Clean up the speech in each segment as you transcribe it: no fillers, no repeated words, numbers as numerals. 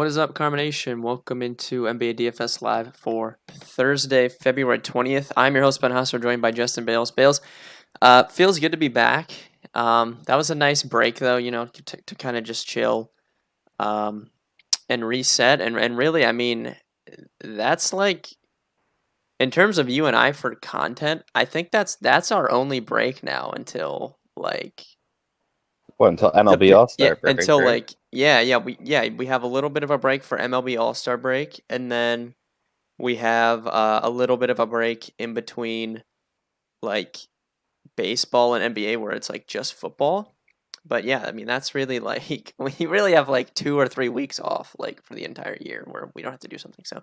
What is up, Carmination? Welcome into NBA DFS Live for Thursday, February 20th. I'm your host, Ben Husser, joined by Justin Bales. Bales, feels good to be back. That was a nice break, though, to kind of just chill and reset. And really, I mean, that's like, in terms of you and I for content, I think that's our only break now until, like, What, until the MLB pi yeah, All-Star break, until, right? like we have a little bit of a break for MLB All-Star break, and then we have a little bit of a break in between, like, baseball and NBA, where it's like just football. But yeah, I mean that's really like we really have like 2 or 3 weeks off, like, for the entire year where we don't have to do something. So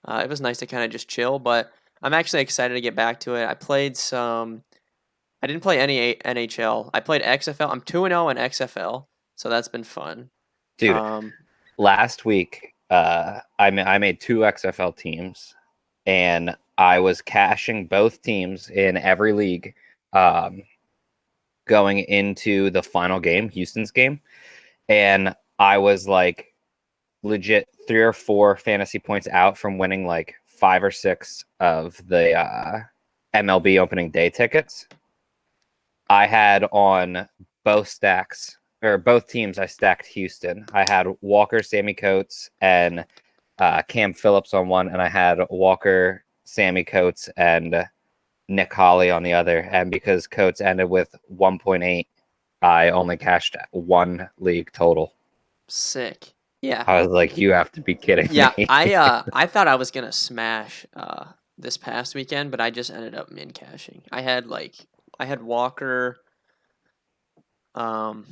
it was nice to kind of just chill. But I'm actually excited to get back to it. I played some. I didn't play any NHL. I played XFL. I'm 2-0 in XFL, so that's been fun. Dude, Um, last week, I made two XFL teams, and I was cashing both teams in every league, um, going into the final game, Houston's game, and I was like legit 3 or 4 fantasy points out from winning like 5 or 6 of the MLB opening day tickets. I had on both stacks or both teams. I stacked Houston. I had Walker, Sammy Coates, and Cam Phillips on one, and I had Walker, Sammy Coates, and Nick Holly on the other. And because Coates ended with 1.8, I only cashed one league total. Sick. Yeah. I was like, "You have to be kidding Yeah, me!" I thought I was gonna smash this past weekend, but I just ended up min cashing. I had Walker, um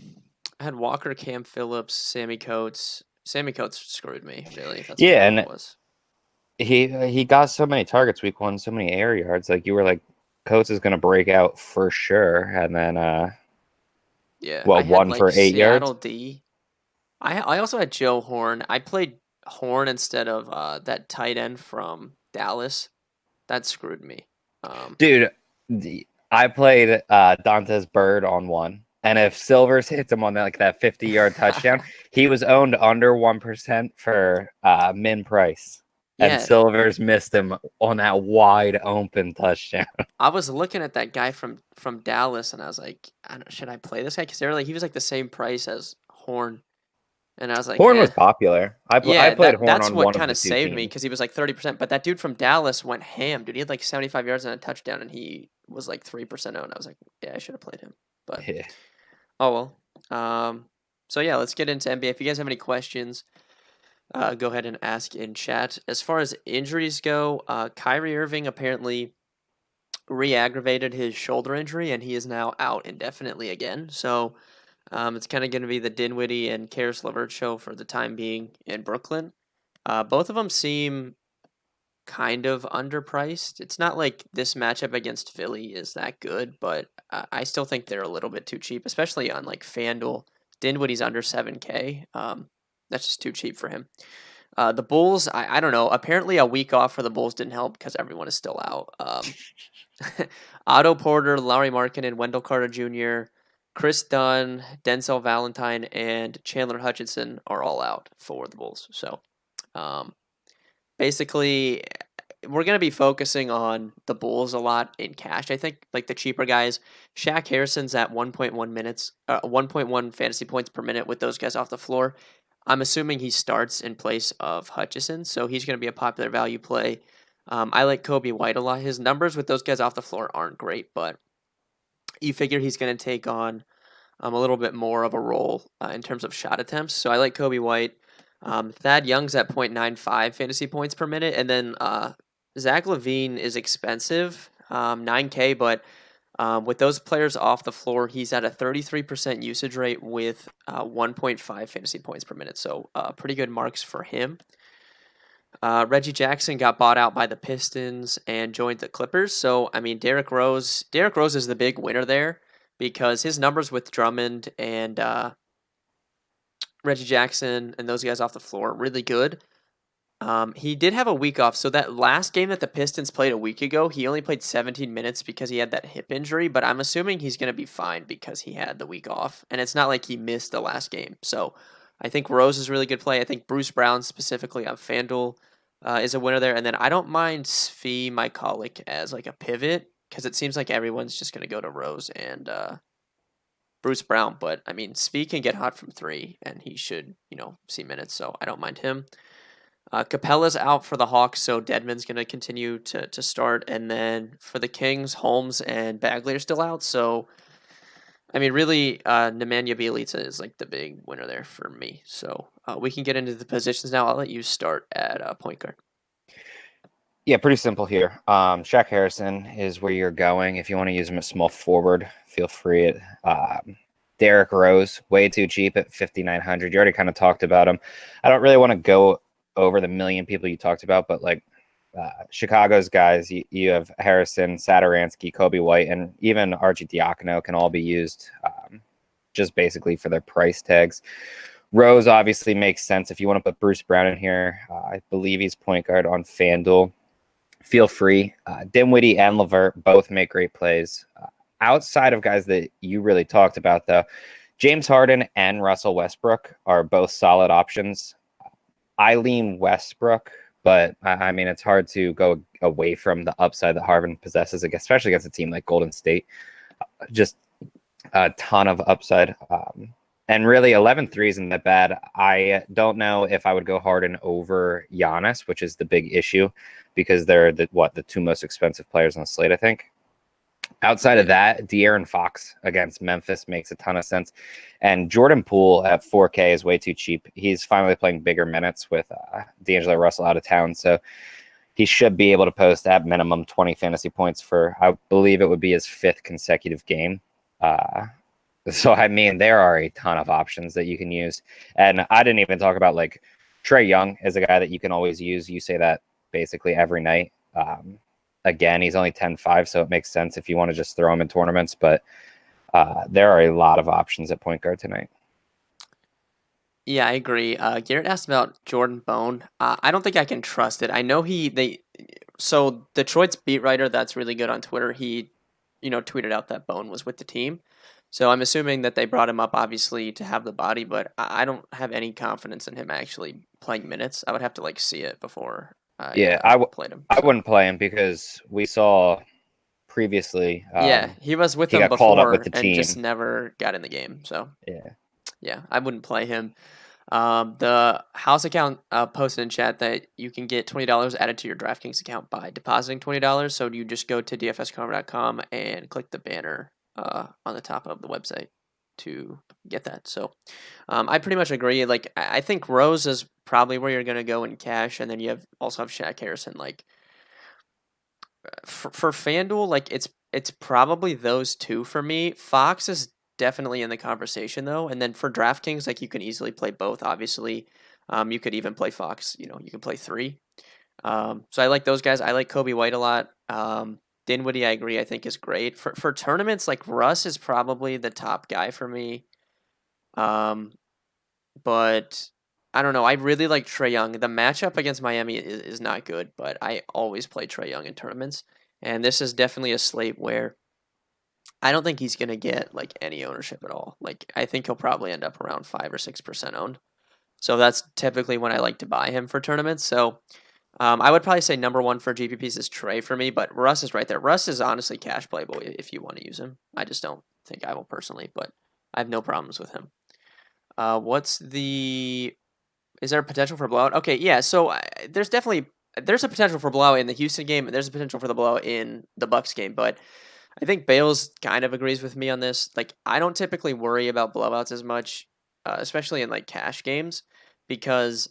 I had Walker, Cam Phillips, Sammy Coates. Sammy Coates screwed me, really. That's what Yeah, it and was. he got so many targets week one, so many air yards. Like you were like, Coates is gonna break out for sure, and then Yeah, I well, had one like for 8 yards. Seattle D. I also had Joe Horn. I played Horn instead of that tight end from Dallas. That screwed me. Um Dude, I played Dante's Bird on one. And if Silvers hits him on that 50-yard touchdown, he was owned under 1% for min price. And yeah, Silvers missed him on that wide open touchdown. I was looking at that guy from Dallas, and I was like, should I play this guy? Because he was like the same price as Horn, and I was like, Horn eh. was popular. I Yeah, played Horn that's on what one of kind the of two saved me teams. because he was like 30%. But that dude from Dallas went ham, dude. He had like 75 yards and a touchdown, and he was like 3% owned. I was like, yeah, I should have played him. But Yeah. oh well. So yeah, let's get into NBA. If you guys have any questions, go ahead and ask in chat. As far as injuries go, Kyrie Irving apparently re-aggravated his shoulder injury, and he is now out indefinitely again. So it's kind of going to be the Dinwiddie and Karis LeVert show for the time being in Brooklyn. Both of them seem kind of underpriced. It's not like this matchup against Philly is that good, but I still think they're a little bit too cheap, especially on like FanDuel. Dinwiddie's under 7K. That's just too cheap for him. The Bulls, I don't know. Apparently, a week off for the Bulls didn't help because everyone is still out. Otto Porter, Larry Markkinen, Wendell Carter Jr., Chris Dunn, Denzel Valentine, and Chandler Hutchinson are all out for the Bulls. So, um, basically, we're going to be focusing on the Bulls a lot in cash. I think like the cheaper guys, Shaq Harrison's at 1.1 minutes, 1.1 fantasy points per minute with those guys off the floor. I'm assuming he starts in place of Hutchison, so he's going to be a popular value play. I like Kobe White a lot. His numbers with those guys off the floor aren't great, but you figure he's going to take on a little bit more of a role in terms of shot attempts. So I like Kobe White. Thad Young's at 0.95 fantasy points per minute, and then Zach LaVine is expensive, 9K, but with those players off the floor, he's at a 33% usage rate with 1.5 fantasy points per minute. So pretty good marks for him. Reggie Jackson got bought out by the Pistons and joined the Clippers. So I mean, Derrick Rose is the big winner there because his numbers with Drummond and Reggie Jackson and those guys off the floor are really good. He did have a week off. So that last game that the Pistons played a week ago, he only played 17 minutes because he had that hip injury, but I'm assuming he's going to be fine because he had the week off. And it's not like he missed the last game. So I think Rose is a really good play. I think Bruce Brown specifically on FanDuel is a winner there. And then I don't mind Svi Mykolic as like a pivot because it seems like everyone's just going to go to Rose and Bruce Brown. But I mean, Svi can get hot from three and he should, see minutes. So I don't mind him. Capella's out for the Hawks, so Dedmon's going to continue to start. And then for the Kings, Holmes and Bagley are still out. So I mean, really, Nemanja Bjelica is like the big winner there for me. So we can get into the positions now. I'll let you start at point guard. Yeah, pretty simple here. Shaq Harrison is where you're going. If you want to use him at small forward, feel free. Derrick Rose, way too cheap at 5,900. You already kind of talked about him. I don't really want to go over the million people you talked about, but like Chicago's guys, you have Harrison, Satoransky, Kobe White, and even Archie Diacono can all be used just basically for their price tags. Rose obviously makes sense if you want to put Bruce Brown in here. I believe he's point guard on FanDuel. Feel free. Dinwiddie and LeVert both make great plays. Outside of guys that you really talked about, though, James Harden and Russell Westbrook are both solid options. I lean Westbrook, but I mean, it's hard to go away from the upside that Harden possesses, especially against a team like Golden State. Just a ton of upside. And really, 11 threes isn't that bad. I don't know if I would go Harden over Giannis, which is the big issue because they're the two most expensive players on the slate, I think. Outside of that, De'Aaron Fox against Memphis makes a ton of sense. And Jordan Poole at 4K is way too cheap. He's finally playing bigger minutes with D'Angelo Russell out of town. So he should be able to post at minimum 20 fantasy points for, I believe it would be his 5th consecutive game. So, I mean, there are a ton of options that you can use. And I didn't even talk about like Trae Young is a guy that you can always use. You say that basically every night. Again, he's only 10-5, so it makes sense if you want to just throw him in tournaments. But there are a lot of options at point guard tonight. Yeah, I agree. Garrett asked about Jordan Bone. I don't think I can trust it. I know so Detroit's beat writer that's really good on Twitter, he, tweeted out that Bone was with the team. So I'm assuming that they brought him up obviously to have the body, but I don't have any confidence in him actually playing minutes. I would have to like see it before I played him. I wouldn't play him because we saw previously. Yeah, he was with he them got called up with before the and team. just never got in the game. So Yeah, I wouldn't play him. The house account posted in chat that you can get $20 added to your DraftKings account by depositing $20. So you just go to dfscarver.com and click the banner on the top of the website to get that. So I pretty much agree. Like I think Rose is probably where you're gonna go in cash, and then you also have Shaq Harrison. Like for FanDuel, like it's probably those two for me. Fox is definitely in the conversation though, and then for DraftKings, like you can easily play both. Obviously, you could even play Fox. You can play three. So I like those guys. I like Kobe White a lot. Dinwiddie, I agree. I think is great for tournaments. Like Russ is probably the top guy for me. But I don't know. I really like Trae Young. The matchup against Miami is not good, but I always play Trae Young in tournaments, and this is definitely a slate where I don't think he's gonna get like any ownership at all. Like I think he'll probably end up around 5 or 6% owned. So that's typically when I like to buy him for tournaments. So I would probably say number one for GPPs is Trey for me, but Russ is right there. Russ is honestly cash playable if you want to use him. I just don't think I will personally, but I have no problems with him. Is there a potential for blowout? Okay, yeah. So there's a potential for blowout in the Houston game. And there's a potential for the blowout in the Bucks game, but I think Bales kind of agrees with me on this. Like I don't typically worry about blowouts as much, especially in like cash games, because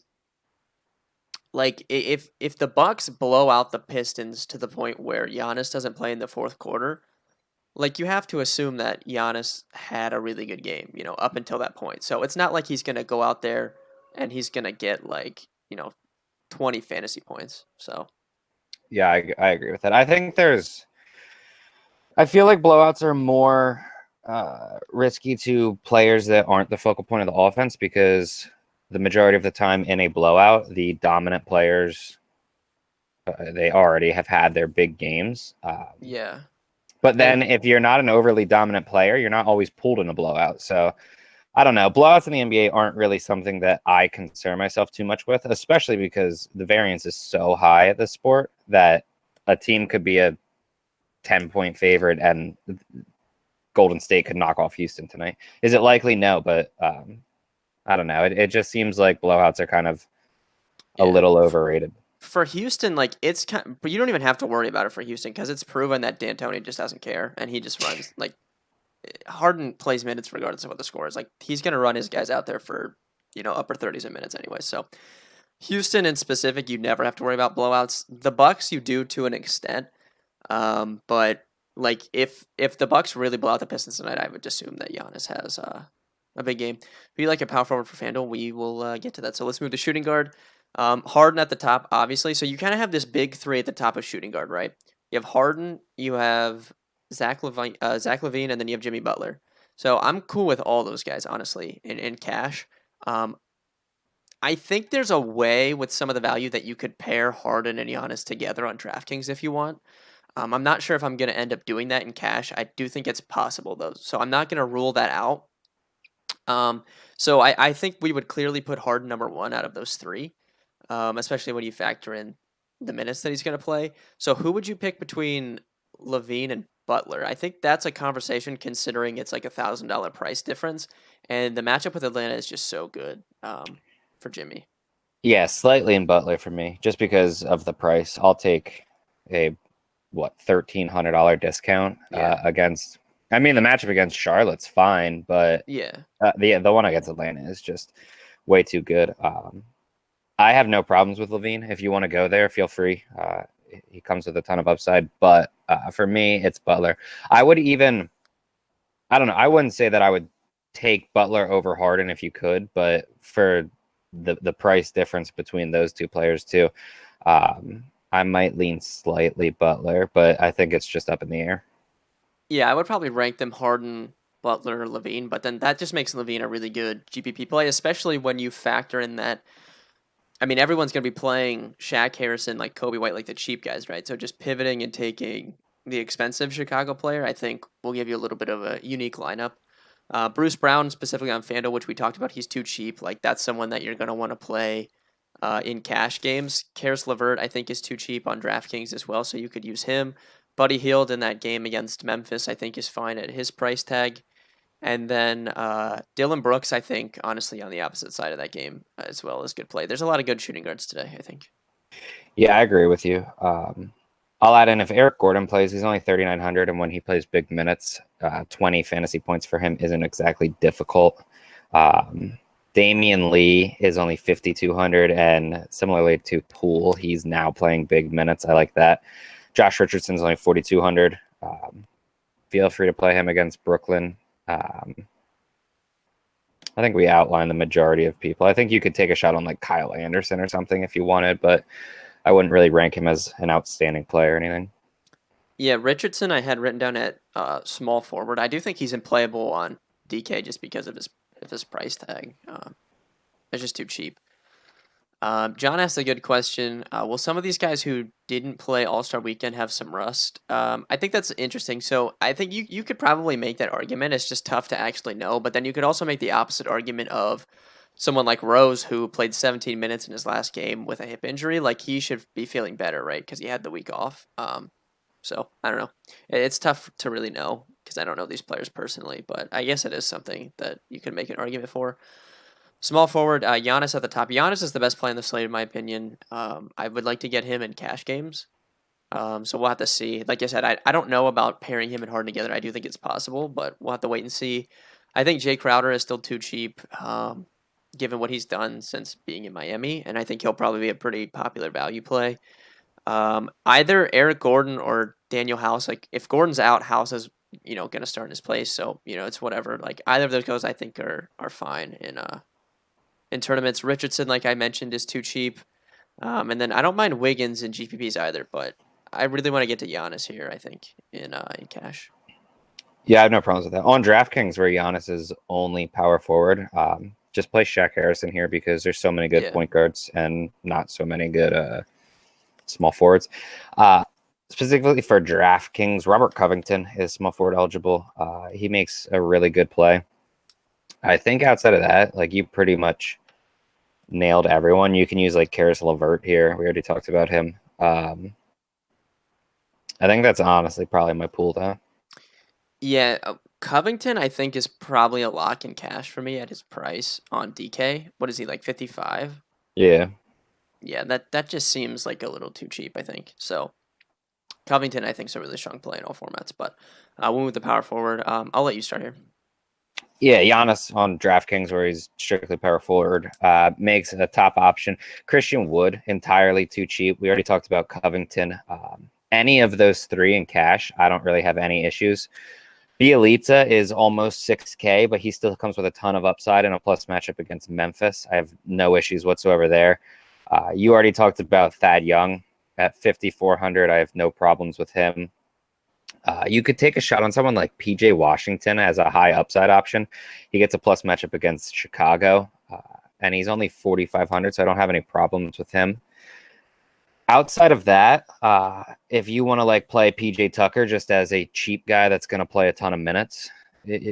like if the Bucks blow out the Pistons to the point where Giannis doesn't play in the fourth quarter, like you have to assume that Giannis had a really good game, up until that point. So it's not like he's gonna go out there and he's gonna get like 20 fantasy points. So yeah, I agree with that. I feel like blowouts are more risky to players that aren't the focal point of the offense because the majority of the time in a blowout, the dominant players they already have had their big games. yeah. But then if you're not an overly dominant player, you're not always pulled in a blowout. So I don't know. Blowouts in the NBA aren't really something that I concern myself too much with, especially because the variance is so high at this sport that a team could be a 10-point favorite and Golden State could knock off Houston tonight. Is it likely? No, but I don't know. It just seems like blowouts are kind of a Yeah. little overrated. For Houston, like it's kind, but you don't even have to worry about it for Houston because it's proven that D'Antoni just doesn't care and he just runs like Harden plays minutes regardless of what the score is. Like he's gonna run his guys out there for upper 30s of minutes anyway. So Houston in specific, you never have to worry about blowouts. The Bucks, you do to an extent, but like if the Bucks really blow out the Pistons tonight, I would assume that Giannis has a big game. If you like a power forward for FanDuel, we will get to that. So let's move to shooting guard. Harden at the top, obviously. So you kind of have this big three at the top of shooting guard, right? You have Harden, you have Zach Levine, and then you have Jimmy Butler. So I'm cool with all those guys, honestly, in cash. I think there's a way with some of the value that you could pair Harden and Giannis together on DraftKings if you want. I'm not sure if I'm going to end up doing that in cash. I do think it's possible, though. So I'm not going to rule that out. So I think we would clearly put Harden number one out of those three, especially when you factor in the minutes that he's going to play. So who would you pick between Levine and Butler? I think that's a conversation considering it's like $1,000 price difference, and the matchup with Atlanta is just so good for Jimmy. Yeah, slightly in Butler for me, just because of the price. I'll take a $1,300 discount Yeah, against. I mean, the matchup against Charlotte's fine, but yeah, the one against Atlanta is just way too good. I have no problems with Levine. If you want to go there, feel free. He comes with a ton of upside, but for me, it's Butler. I don't know. I wouldn't say that I would take Butler over Harden if you could, but for the price difference between those two players too, I might lean slightly Butler, but I think it's just up in the air. yeah. I would probably rank them Harden, Butler, Levine, but then that just makes Levine a really good GPP play, especially when you factor in that. I mean, everyone's going to be playing Shaq Harrison, like Kobe White, like the cheap guys, right? So just pivoting and taking the expensive Chicago player, I think will give you a little bit of a unique lineup. Bruce Brown, specifically on FanDuel, which we talked about, he's too cheap. Like that's someone that you're going to want to play in cash games. Karis LeVert, I think, is too cheap on DraftKings as well, so you could use him. Buddy Hield in that game against Memphis, I think, is fine at his price tag. And then Dylan Brooks, I think, honestly, on the opposite side of that game as well is good play. There's a lot of good shooting guards today, I think. Yeah, I agree with you. I'll add in if Eric Gordon plays, he's only 3,900, and when he plays big minutes, 20 fantasy points for him isn't exactly difficult. Damian Lee is only 5,200, and similarly to Poole, he's now playing big minutes. I like that. Josh Richardson's only 4,200. Feel free to play him against Brooklyn. I think we outlined the majority of people. I think you could take a shot on like Kyle Anderson or something if you wanted, but I wouldn't really rank him as an outstanding player or anything. Yeah, Richardson I had written down at small forward. I do think he's unplayable on DK just because of his price tag. It's just too cheap. John asked a good question. Will some of these guys who didn't play All-Star Weekend have some rust? I think that's interesting. So I think you could probably make that argument. It's just tough to actually know. But then you could also make the opposite argument of someone like Rose who played 17 minutes in his last game with a hip injury. Like he should be feeling better, right? Because he had the week off. So I don't know. It's tough to really know because I don't know these players personally. But I guess it is something that you could make an argument for. Small forward, Giannis at the top. Giannis is the best play in the slate, in my opinion. I would like to get him in cash games. So we'll have to see. Like I said, I don't know about pairing him and Harden together. I do think it's possible, but we'll have to wait and see. I think Jay Crowder is still too cheap, given what he's done since being in Miami, and I think he'll probably be a pretty popular value play. Either Eric Gordon or Daniel House. Like if Gordon's out, House is going to start in his place. So it's whatever. Like either of those guys, I think are fine in tournaments. Richardson, like I mentioned, is too cheap. And then I don't mind Wiggins in GPPs either, but I really want to get to Giannis here, I think, in cash. Yeah, I have no problems with that. On DraftKings, where Giannis is only power forward, just play Shaq Harrison here because there's so many good Yeah. point guards and not so many good small forwards. Specifically for DraftKings, Robert Covington is small forward eligible. He makes a really good play. I think outside of that, like you pretty much nailed everyone. You can use like Karis LeVert here. We already talked about him. I think that's honestly probably my pool though. Yeah, Covington I think is probably a lock in cash for me at his price on DK. What is he like 55? Yeah. Yeah, that just seems like a little too cheap, I think. So Covington I think is a really strong play in all formats, but we'll move the power forward. I'll let you start here. Yeah, Giannis on DraftKings, where he's strictly power forward, makes a top option. Christian Wood, entirely too cheap. We already talked about Covington. Any of those three in cash, I don't really have any issues. Bielitsa is almost 6K, but he still comes with a ton of upside and a plus matchup against Memphis. I have no issues whatsoever there. You already talked about Thad Young at 5,400. I have no problems with him. You could take a shot on someone like PJ Washington as a high upside option. He gets a plus matchup against Chicago, and he's only 4,500, so I don't have any problems with him. Outside of that, if you want to like play PJ Tucker just as a cheap guy that's going to play a ton of minutes,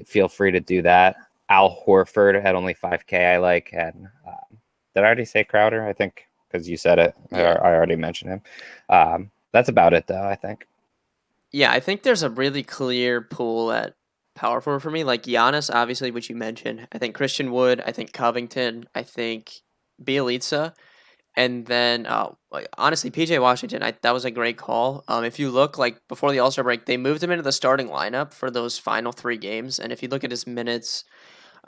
feel free to do that. Al Horford at only 5K, I like. And did I already say Crowder? I think because you said it. Yeah. I already mentioned him. That's about it, though, I think. Yeah, I think there's a really clear pool at power forward for me. Like Giannis, obviously, which you mentioned. I think Christian Wood. I think Covington. I think Bielitsa. And then, like, honestly, PJ Washington, that was a great call. If you look like before the All Star break, they moved him into the starting lineup for those final three games. And if you look at his minutes,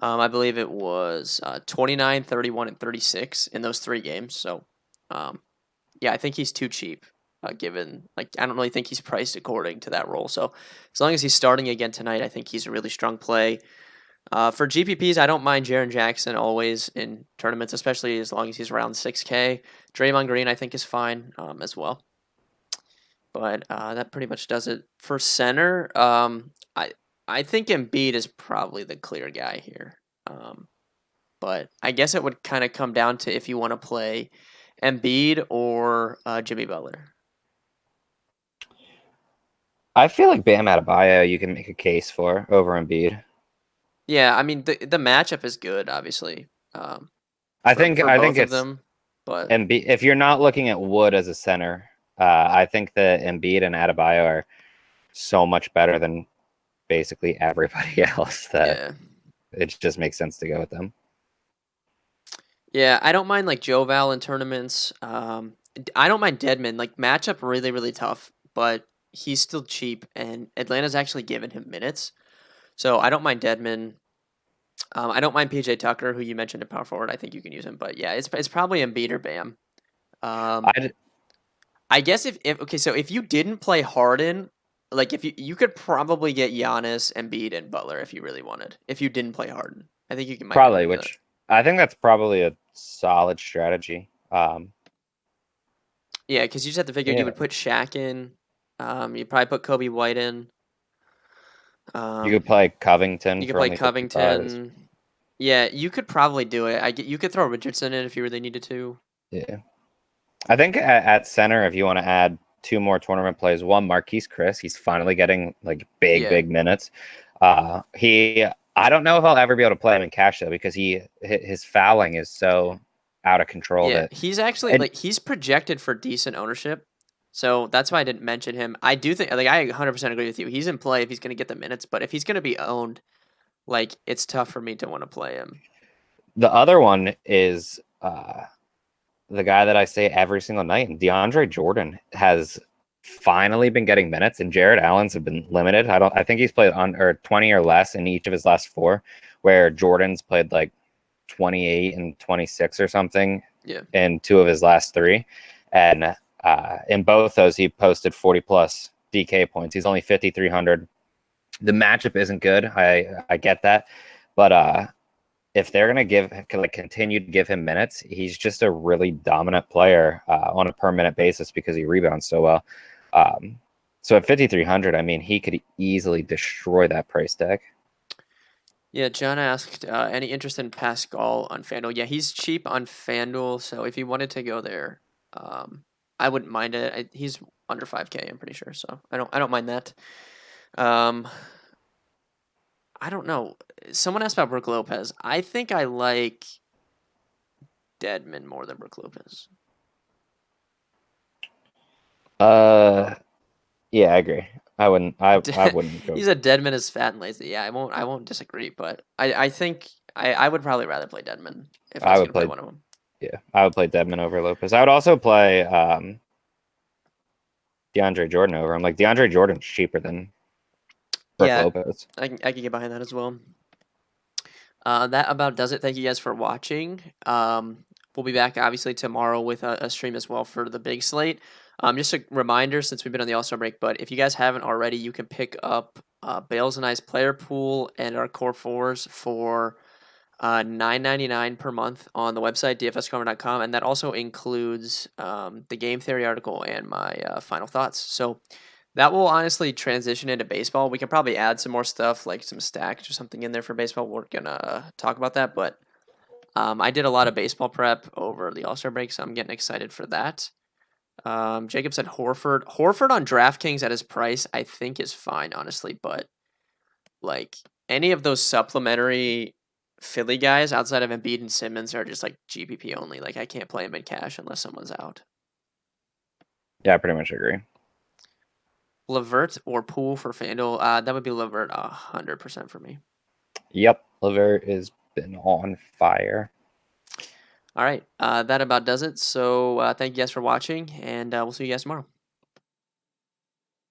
I believe it was 29, 31, and 36 in those three games. So, um, yeah, I think he's too cheap. Given like I don't really think he's priced according to that role. So as long as he's starting again tonight, I think he's a really strong play. For GPPs, I don't mind Jaren Jackson always in tournaments, especially as long as he's around 6K. Draymond Green, I think, is fine as well. But that pretty much does it for center. I think Embiid is probably the clear guy here. But I guess it would kind of come down to if you want to play Embiid or Jimmy Butler. I feel like Bam Adebayo you can make a case for over Embiid. Yeah, I mean the matchup is good, obviously, I for think for I think both of it's them. But Embiid. If you're not looking at Wood as a center, I think that Embiid and Adebayo are so much better than basically everybody else that yeah, it just makes sense to go with them. yeah, I don't mind like Joe Val in tournaments. I don't mind Deadman. Like matchup really really tough, but he's still cheap, and Atlanta's actually given him minutes, so I don't mind Deadman. I don't mind PJ Tucker, who you mentioned at power forward. I think you can use him, but yeah, it's probably Embiid or Bam. Um, I I guess if okay, so if you didn't play Harden, like if you could probably get Giannis, Embiid, and Butler if you really wanted. If you didn't play Harden, I think might be able probably, to do that. which I think that's probably a solid strategy. Yeah, because you just have to figure you Yeah, would put Shaq in. You'd probably put Kobe White in. you Um, could play Covington you could for play only 55. Covington. Yeah, you could probably do it. You could throw Richardson in if you really needed to. Yeah, I think at center, if you want to add two more tournament plays, one Marquise Chris, he's finally getting like Yeah, big minutes. I don't know if I'll ever be able to play him in cash though because his fouling is so out of control yeah. that He's actually and like he's projected for decent ownership. So that's why I didn't mention him. I do think like I 100% agree with you. He's in play if he's going to get the minutes, but if he's going to be owned, like it's tough for me to want to play him. the other one is the guy that I say every single night, and DeAndre Jordan has finally been getting minutes, and Jared Allen's have been limited. I think he's played on or 20 or less in each of his last four, where Jordan's played like 28 and 26 or something Yeah. in two of his last three, and in both those he posted 40 plus DK points. He's only 5,300. The matchup isn't good. I get that, but if they're going to continue to give him minutes, he's just a really dominant player on a per minute basis because he rebounds so well. So at 5,300, I mean, he could easily destroy that price tag. Yeah, John asked, any interest in Pascal on FanDuel? Yeah, he's cheap on FanDuel, so if you wanted to go there, I wouldn't mind it. He's under 5K, I'm pretty sure, so I don't mind that. Um, I don't know. Someone asked about Brook Lopez. I think I like Deadman more than Brook Lopez. Yeah, I agree. I wouldn't He go. said Deadman is fat and lazy. Yeah, I won't disagree, but I think I would probably rather play Deadman if I I was would gonna play play. one of them. Yeah, I would play Dedmon over Lopez. I would also play DeAndre Jordan over him. Like DeAndre Jordan's cheaper than Brook Yeah, Lopez. I can get behind that as well. That about does it. Thank you guys for watching. We'll be back obviously tomorrow with a stream as well for the big slate. Just a reminder since we've been on the All Star break, but if you guys haven't already, you can pick up Bales and I's player pool and our core fours for $9.99 per month on the website dfscover.com, and that also includes the game theory article and my final thoughts. So that will honestly transition into baseball. We can probably add some more stuff like some stacks or something in there for baseball. We're gonna talk about that, but I did a lot of baseball prep over the All Star break, so I'm getting excited for that. Jacob said Horford. Horford on DraftKings at his price, I think is fine, honestly, but like any of those supplementary Philly guys outside of Embiid and Simmons are just like GPP only. Like I can't play them in cash unless someone's out. Yeah, I pretty much agree. Levert or Poole for FanDuel. That would be Levert 100% for me. Yep, Levert has been on fire. All right, that about does it. So thank you guys for watching, and we'll see you guys tomorrow.